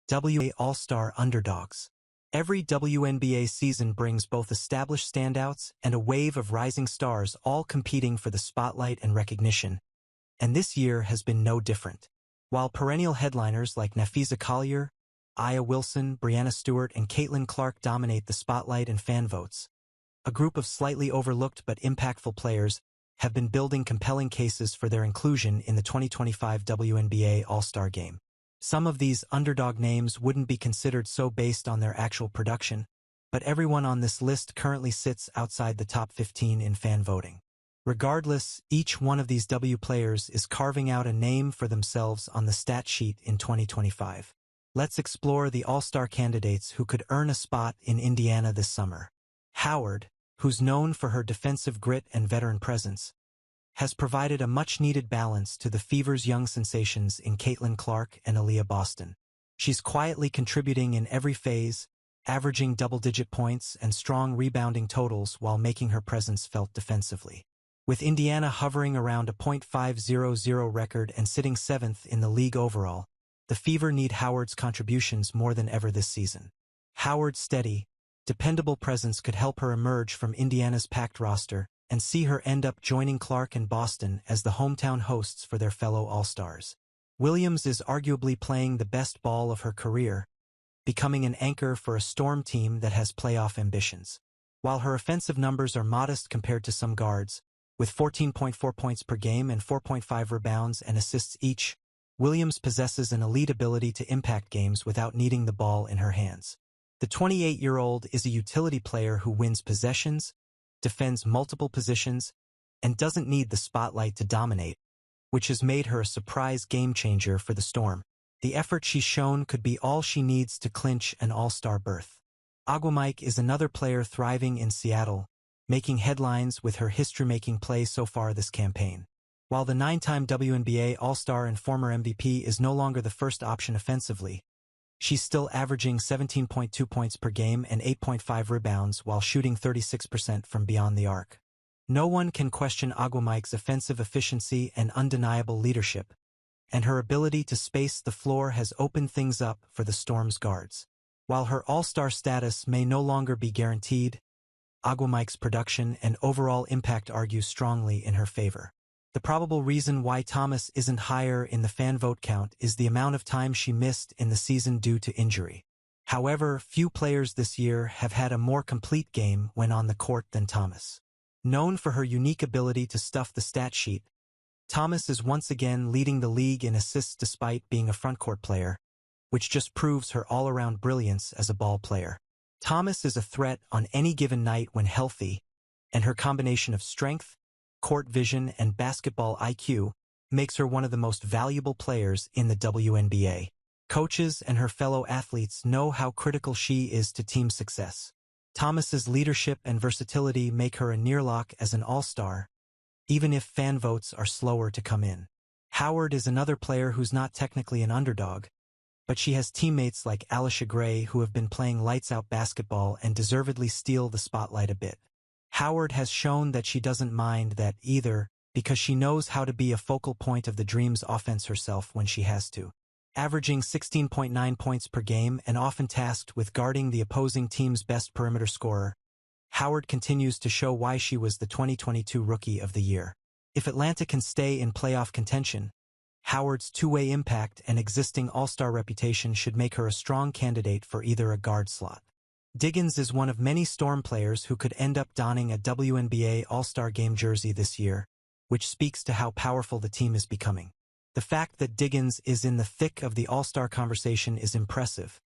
WNBA All-Star underdogs. Every WNBA season brings both established standouts and a wave of rising stars all competing for the spotlight and recognition, and this year has been no different. While perennial headliners like Napheesa Collier, Aya Wilson, Breanna Stewart, and Caitlin Clark dominate the spotlight and fan votes, a group of slightly overlooked but impactful players have been building compelling cases for their inclusion in the 2025 WNBA All-Star Game. Some of these underdog names wouldn't be considered so based on their actual production, but everyone on this list currently sits outside the top 15 in fan voting. Regardless, each one of these W players is carving out a name for themselves on the stat sheet in 2025. Let's explore the All-Star candidates who could earn a spot in Indiana this summer. Howard, who's known for her defensive grit and veteran presence, has provided a much-needed balance to the Fever's young sensations in Caitlin Clark and Aaliyah Boston. She's quietly contributing in every phase, averaging double-digit points and strong rebounding totals while making her presence felt defensively. With Indiana hovering around a .500 record and sitting 7th in the league overall, the Fever need Howard's contributions more than ever this season. Howard's steady, dependable presence could help her emerge from Indiana's packed roster and see her end up joining Clark and Boston as the hometown hosts for their fellow All-Stars. Williams is arguably playing the best ball of her career, becoming an anchor for a Storm team that has playoff ambitions. While her offensive numbers are modest compared to some guards, with 14.4 points per game and 4.5 rebounds and assists each, Williams possesses an elite ability to impact games without needing the ball in her hands. The 28-year-old is a utility player who wins possessions, defends multiple positions, and doesn't need the spotlight to dominate, which has made her a surprise game-changer for the Storm. The effort she's shown could be all she needs to clinch an All-Star berth. Aguamike is another player thriving in Seattle, making headlines with her history-making play so far this campaign. While the 9-time WNBA All-Star and former MVP is no longer the first option offensively, she's still averaging 17.2 points per game and 8.5 rebounds while shooting 36% from beyond the arc. No one can question Aguamike's offensive efficiency and undeniable leadership, and her ability to space the floor has opened things up for the Storm's guards. While her All-Star status may no longer be guaranteed, Aguamike's production and overall impact argue strongly in her favor. The probable reason why Thomas isn't higher in the fan vote count is the amount of time she missed in the season due to injury. However, few players this year have had a more complete game when on the court than Thomas. Known for her unique ability to stuff the stat sheet, Thomas is once again leading the league in assists despite being a frontcourt player, which just proves her all-around brilliance as a ball player. Thomas is a threat on any given night when healthy, and her combination of strength, court vision, and basketball IQ makes her one of the most valuable players in the WNBA. Coaches and her fellow athletes know how critical she is to team success. Thomas's leadership and versatility make her a near-lock as an All-Star, even if fan votes are slower to come in. Howard is another player who's not technically an underdog, but she has teammates like Alisha Gray who have been playing lights-out basketball and deservedly steal the spotlight a bit. Howard has shown that she doesn't mind that either because she knows how to be a focal point of the Dream's offense herself when she has to. Averaging 16.9 points per game and often tasked with guarding the opposing team's best perimeter scorer, Howard continues to show why she was the 2022 Rookie of the Year. If Atlanta can stay in playoff contention, Howard's two-way impact and existing All-Star reputation should make her a strong candidate for either a guard slot. Diggins is one of many Storm players who could end up donning a WNBA All-Star Game jersey this year, which speaks to how powerful the team is becoming. The fact that Diggins is in the thick of the All-Star conversation is impressive,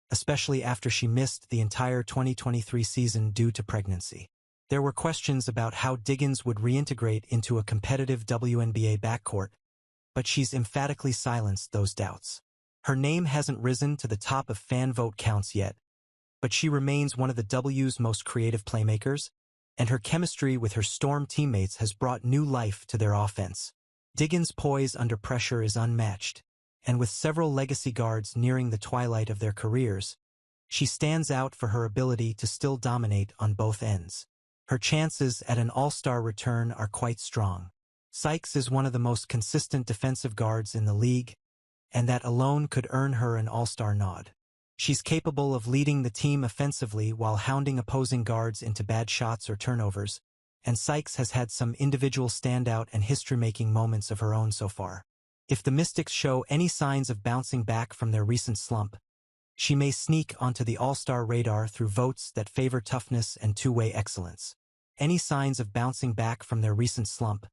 especially after she missed the entire 2023 season due to pregnancy. There were questions about how Diggins would reintegrate into a competitive WNBA backcourt, but she's emphatically silenced those doubts. Her name hasn't risen to the top of fan vote counts yet, but she remains one of the W's most creative playmakers, and her chemistry with her Storm teammates has brought new life to their offense. Diggins' poise under pressure is unmatched, and with several legacy guards nearing the twilight of their careers, she stands out for her ability to still dominate on both ends. Her chances at an All-Star return are quite strong. Sykes is one of the most consistent defensive guards in the league, and that alone could earn her an all-star nod. She's capable of leading the team offensively while hounding opposing guards into bad shots or turnovers, and Sykes has had some individual standout and history-making moments of her own so far. If the Mystics show any signs of bouncing back from their recent slump, she may sneak onto the all-star radar through votes that favor toughness and two-way excellence. Any signs of bouncing back from their recent slump,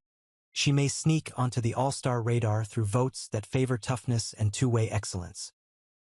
she may sneak onto the all-star radar through votes that favor toughness and two-way excellence.